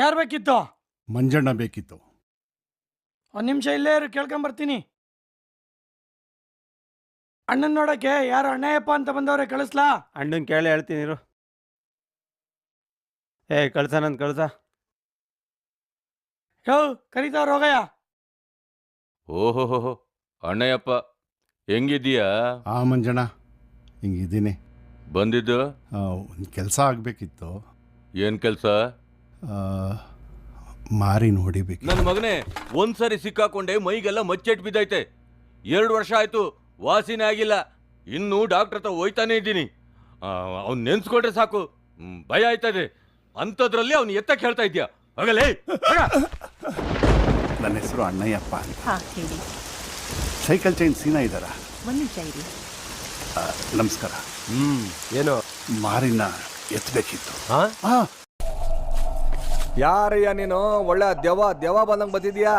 ಯಾರು ಬೇಕಿತ್ತು? ಮಂಜಣ್ಣ ಬೇಕಿತ್ತು. ಒಂದು ನಿಮಿಷ ಇಲ್ಲೇ ಇರು, ಕೇಳ್ಕೊಂಬರ್ತೀನಿ. ಅಣ್ಣನ್ ನೋಡಕ್ಕೆ ಯಾರು ಅಣ್ಣಯ್ಯಪ್ಪ ಅಂತ ಬಂದವ್ರೆ, ಕಳಿಸ್ಲಾ? ಅಣ್ಣನ್ ಕೇಳಿ ಹೇಳ್ತೀನಿ ಇರು. ಕಳ್ಸ ನಂದು ಕಳ್ಸ. ಯೋ ಕರೀತಾವ್ರ, ಹೋಗಯ್ಯ. ಓಹೋಹೋ ಅಣ್ಣಯ್ಯಪ್ಪ, ಹೆಂಗಿದ್ದೀಯಾ? ಮಂಜಣ್ಣ ಹಿಂಗಿದ್ದೀನಿ. ಬಂದಿದ್ದು ಒಂದು ಕೆಲಸ ಆಗಬೇಕಿತ್ತು. ಏನು ಕೆಲಸ? ಮಾರಿನ ಹೊಡಿಬೇಕು. ನನ್ನ ಮಗನೇ, ಒಂದ್ಸರಿ ಸಿಕ್ಕಾಕೊಂಡೆ ಮೈಗೆಲ್ಲ ಮಚ್ಚೆಟ್ ಬಿದ್ದೈತೆ. 2 ವರ್ಷ ಆಯ್ತು, ವಾಸಿನೇ ಆಗಿಲ್ಲ. ಇನ್ನೂ ಡಾಕ್ಟರ್ ಹತ್ರ ಹೋಯ್ತಾನೆ ಇದ್ದೀನಿ. ಅವ್ನು ನೆನ್ಸ್ಕೊಂಡ್ರೆ ಸಾಕು ಭಯ ಆಯ್ತದೆ. ಅಂಥದ್ರಲ್ಲಿ ಅವ್ನು ಎತ್ತಕ್ಕೆ ಹೇಳ್ತಾ ಇದ್ಯಾ? ಹೋಗಲೇ. ನನ್ನ ಹೆಸರು ಅಣ್ಣಯ್ಯಪ್ಪ ಅಂತ. ಸೈಕಲ್ ಚೈನ್ ಸೀನಾ ಇದ್ದಾರಾ? ನಮಸ್ಕಾರ. ಏನು ಮಾರಿನ ಎತ್ತಬೇಕಿತ್ತು. ಯಾರಯ್ಯ ನೀನು? ಒಳ್ಳೆ ದೆವ್ವ ಬಂದಂಗೆ ಬಂದಿದ್ಯಾ?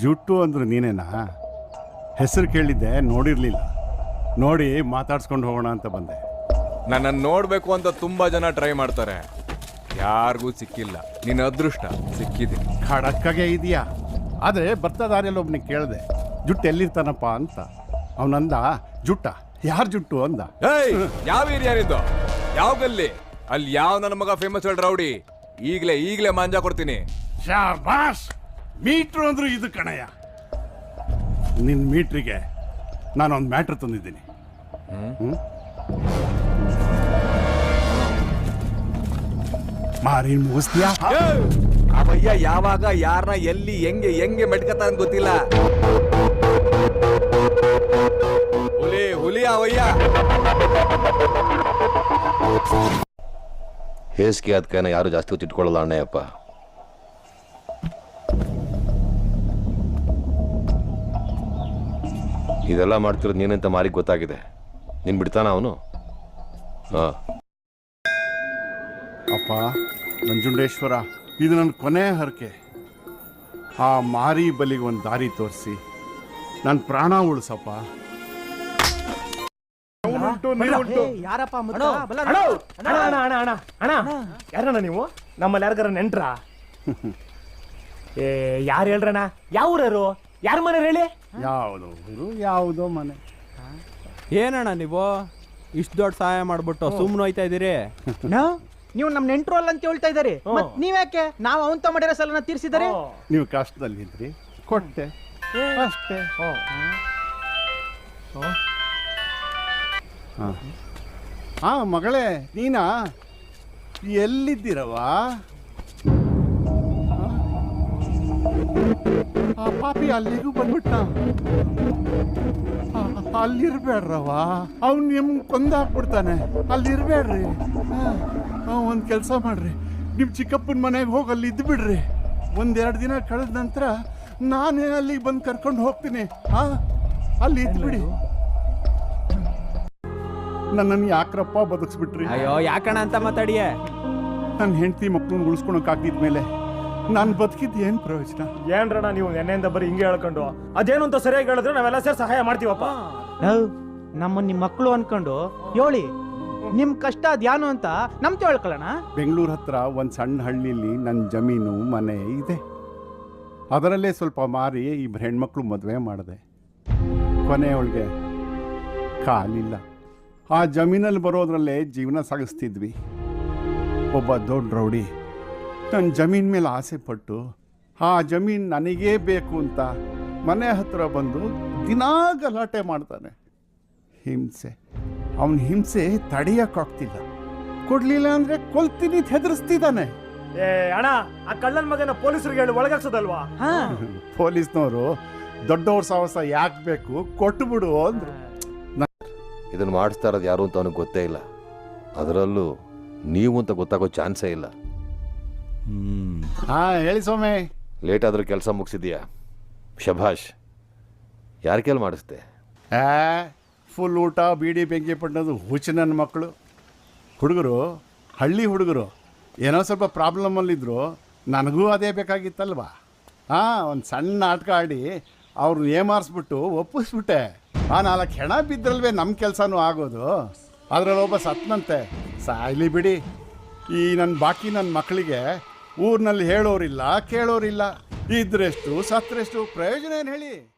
ಜುಟ್ಟು ಅಂದ್ರೆ ನೀನೇನಾ? ಹೆಸರು ಕೇಳಿದ್ದೆ, ನೋಡಿರ್ಲಿಲ್ಲ. ನೋಡಿ ಮಾತಾಡ್ಸ್ಕೊಂಡು ಹೋಗೋಣ ಅಂತ ಬಂದೆ. ನನ್ನನ್ನು ನೋಡಬೇಕು ಅಂತ ತುಂಬಾ ಜನ ಟ್ರೈ ಮಾಡ್ತಾರೆ, ಯಾರಿಗೂ ಸಿಕ್ಕಿಲ್ಲ. ನಿನ್ನ ಅದೃಷ್ಟ ಸಿಕ್ಕಿದ್ದೀನಿ. ಖಡಕ್ಕಾಗೆ ಇದೆಯಾ? ಆದರೆ ಬರ್ತಾ ದಾರಿಯಲ್ಲಿ ಒಬ್ಬನಿಗೆ ಕೇಳಿದೆ, ಜುಟ್ಟು ಎಲ್ಲಿರ್ತಾನಪ್ಪ ಅಂತ. ಅವನಂದ, ಜುಟ್ಟ ಯಾರು ಜುಟ್ಟು ಅಂದ. ಏಯ್, ಯಾವ ಏರಿಯಾನಿದ್ದು? ಯಾವ ಗಲ್ಲಿ? ಅಲ್ಲಿ ಯಾವ ನನ್ನ ಮಗ ಫೇಮಸ್ ಹೇಳಿ ರೌಡಿ? ಈಗಲೇ ಮಾಂಜಾ ಕೊಡ್ತೀನಿ. ಶಾಬಾಷ್! ಮೀಟ್ರು ಅಂದ್ರು ಇದು ಕಣಯ್ಯ. ನಿನ್ನ ಮೀಟ್ರಿಗೆ ನಾನೊಂದು ಮ್ಯಾಟ್ರ್ ತಂದಿದ್ದೀನಿ. ಮಾರಿನ ಮುಗಿಸ್ತೀಯಾ? ಅವಯ್ಯ ಯಾವಾಗ ಯಾರನ್ನ ಎಲ್ಲಿ ಹೆಂಗೆ ಮೆಟ್ಕತಾರ ಅಂತ ಗೊತ್ತಿಲ್ಲ. ಹುಲಿ ಅವಯ್ಯ. ಹೇಸಿಗೆ ಆದ ಕೈನ ಯಾರು ಜಾಸ್ತಿ ಹೊತ್ತಿಟ್ಕೊಳ್ಳಲ್ಲ ಅಣ್ಣಯ್ಯಪ್ಪ. ಇದೆಲ್ಲ ಮಾಡ್ತಿರೋದು ನೀನಂತ ಮಾರಿಗೆ ಗೊತ್ತಾಗಿದೆ. ನೀನು ಬಿಡ್ತಾನ ಅವನು? ಅಪ್ಪ ನಂಜುಂಡೇಶ್ವರ, ಇದು ನನ್ನ ಕೊನೆ ಹರಕೆ. ಆ ಮಾರಿ ಬಲಿಗೆ ಒಂದು ದಾರಿ ತೋರಿಸಿ ನನ್ನ ಪ್ರಾಣ ಉಳಿಸಪ್ಪ. ಯಾರಪ್ಪ ಯಾರಣ್ಣ ನೀವು? ನಮ್ಮಲ್ಲಿ ಯಾರಿಗಾರ ನೆಂಟ್ರ? ಯಾರು ಹೇಳ್ರಣ್ಣ? ಯಾವ ಊರರು? ಯಾರ ಮನೆ ಹೇಳಿ? ಯಾವುದೋ ಊರು, ಯಾವುದೋ ಮನೆ. ಏನಣ್ಣ ನೀವು ಇಷ್ಟು ದೊಡ್ಡ ಸಹಾಯ ಮಾಡ್ಬಿಟ್ಟು ಸುಮ್ಮನೆ ಹೋಯ್ತಾ ಇದ್ದೀರಿ? ನೀವು ನಮ್ಮ ನೆಂಟ್ರು ಅಲ್ಲ ಅಂತ ಹೇಳ್ತಾ ಇದ್ದೀರಿ. ನೀವ್ಯಾಕೆ? ನಾವು ಅವಂತ ಮಾಡಿರೋ ಸಲನ ತೀರ್ಸಿದಾರೆ. ನೀವು ಕಷ್ಟದಲ್ಲಿದ್ರಿ, ಕೊಟ್ಟೆ ಅಷ್ಟೇ. ಮಗಳೇ, ನೀನಾ? ಎಲ್ಲಿದ್ದೀರವ? ಪಾಪಿ ಅಲ್ಲಿಗೂ ಬಂದ್ಬಿಟ್ಟ. ಅಲ್ಲಿರ್ಬೇಡ್ರವ, ಅವ್ನು ನಿಮ್ಗೆ ಕೊಂದಾಕ್ಬಿಡ್ತಾನೆ. ಅಲ್ಲಿರ್ಬೇಡ್ರಿ. ಒಂದು ಕೆಲಸ ಮಾಡ್ರಿ, ನಿಮ್ಮ ಚಿಕ್ಕಪ್ಪನ ಮನೆಗೆ ಹೋಗಿ ಅಲ್ಲಿ ಇದ್ದು ಬಿಡ್ರಿ. 1-2 ದಿನ ಕಳೆದ ನಂತರ ನಾನೇ ಅಲ್ಲಿಗೆ ಬಂದು ಕರ್ಕೊಂಡು ಹೋಗ್ತೀನಿ. ಅಲ್ಲಿ ಇದ್ಬಿಡಿ. ನನ್ನನ್ನು ಯಾಕ್ರಪ್ಪ ಬದುಕಿಸ್ಬಿಟ್ರಿ? ಅಯ್ಯೋ ಯಾಕಣ್ಣ ಅಂತ ಮಾತಾಡಿಯ? ನನ್ನ ಹೆಂಡತಿ ಮಕ್ಕಳನ್ನ ಉಳಿಸ್ಕೊಳಕ್ಕಾಗಿದ್ಮೇಲೆ ನಾನು ಬದುಕಿದ್ದು ಏನು ಪ್ರಯೋಜನ? ಏನ್ರಣ್ಣ ನೀವು ನೆನ್ನೆಯಿಂದ ಬರೀ ಹಿಂಗೆ ಹೇಳ್ಕೊಂಡು, ಅದೇನು ಅಂತ ಸರಿಯಾಗಿ ಹೇಳಿದ್ರೆ ನಾವೆಲ್ಲ ಸೇರಿ ಸಹಾಯ ಮಾಡ್ತೀವಪ್ಪ. ನಮ್ಮನ್ನ ನಿಮ್ಮ ಮಕ್ಕಳು ಅನ್ಕೊಂಡು ಹೇಳಿ, ನಿಮ್ ಕಷ್ಟ ಅದ್ಯಾನು ಅಂತ ನಮ್ ತಿಳ್ಕೊಳ್ಳೋಣ. ಬೆಂಗಳೂರು ಹತ್ರ ಒಂದು ಸಣ್ಣ ಹಳ್ಳಿಲಿ ನನ್ನ ಜಮೀನು ಮನೆ ಇದೆ. ಅದರಲ್ಲೇ ಸ್ವಲ್ಪ ಮಾರಿ 2 ಹೆಣ್ಮಕ್ಳು ಮದುವೆ ಮಾಡಿದೆ. ಕೊನೆಯೊಳಗೆ ಕಾಲಿಲ್ಲ. ಆ ಜಮೀನಲ್ಲಿ ಬರೋದ್ರಲ್ಲೇ ಜೀವನ ಸಾಗಿಸ್ತಿದ್ವಿ. ಒಬ್ಬ ದೊಡ್ಡ ರೌಡಿ ನನ್ನ ಜಮೀನ್ ಮೇಲೆ ಆಸೆ ಪಟ್ಟು ಆ ಜಮೀನು ನನಗೇ ಬೇಕು ಅಂತ ಮನೆ ಹತ್ರ ಬಂದು ದಿನಾ ಗಲಾಟೆ ಮಾಡ್ತಾನೆ. ಹಿಂಸೆ, ಅವನ ಹಿಂಸೆ ತಡೆಯೋಕ್ಕಾಗ್ತಿಲ್ಲ. ಕೊಡ್ಲಿಲ್ಲ ಅಂದರೆ ಕೊಲ್ತೀನಿ ಹೆದರಿಸ್ತಿದ್ದಾನೆ. ಅಣ್ಣ, ಆ ಕಳ್ಳನ ಮಗನ ಪೊಲೀಸರಿಗೆ ಹೇಳಿ ಒಳಗಾಕ್ಸೋದಲ್ವಾ? ಪೊಲೀಸ್ನವರು ದೊಡ್ಡವ್ರ ಸಾಹಸ ಯಾಕೆ ಬೇಕು, ಕೊಟ್ಟು ಬಿಡು ಅಂದ್ರು. ಇದನ್ನು ಮಾಡಿಸ್ತಾ ಇರೋದು ಯಾರು ಅಂತ ಅವನಿಗೆ ಗೊತ್ತೇ ಇಲ್ಲ. ಅದರಲ್ಲೂ ನೀವು ಅಂತ ಗೊತ್ತಾಗೋ ಚಾನ್ಸೇ ಇಲ್ಲ. ಹೇಳಿ ಸೋಮೆ. ಲೇಟ್ ಆದರೂ ಕೆಲಸ ಮುಗಿಸಿದ್ಯಾ? ಶಭಾಷ್. ಯಾರ ಕೈಲಿ ಮಾಡಿಸ್ದೆ? ಫುಲ್ ಊಟ, ಬೀಡಿ, ಬೆಂಕಿ ಪಟ್ಟಣದು ಹುಚ್ಚು ನನ್ನ ಮಕ್ಕಳು. ಹುಡುಗರು, ಹಳ್ಳಿ ಹುಡುಗರು ಏನೋ ಸ್ವಲ್ಪ ಪ್ರಾಬ್ಲಮಲ್ಲಿದ್ದರು. ನನಗೂ ಅದೇ ಬೇಕಾಗಿತ್ತಲ್ವಾ? ಒಂದು ಸಣ್ಣ ನಾಟಕ ಆಡಿ ಅವ್ರನ್ನ ಏಮಾರಿಸ್ಬಿಟ್ಟು ಒಪ್ಪಿಸ್ಬಿಟ್ಟೆ. 4 ಹೆಣ ಬಿದ್ದರಲ್ವೇ ನಮ್ಮ ಕೆಲಸನೂ ಆಗೋದು. ಅದರಲ್ಲಿ ಒಬ್ಬ ಸತ್ನಂತೆ. ಸಾಯ್ಲಿ ಬಿಡಿ. ಈ ನನ್ನ ಬಾಕಿ ನನ್ನ ಮಕ್ಕಳಿಗೆ ಊರಿನಲ್ಲಿ ಹೇಳೋರಿಲ್ಲ ಕೇಳೋರಿಲ್ಲ. ಇದ್ರೆಷ್ಟು ಸತ್ರೆಷ್ಟು ಪ್ರಯೋಜನ ಏನು ಹೇಳಿ?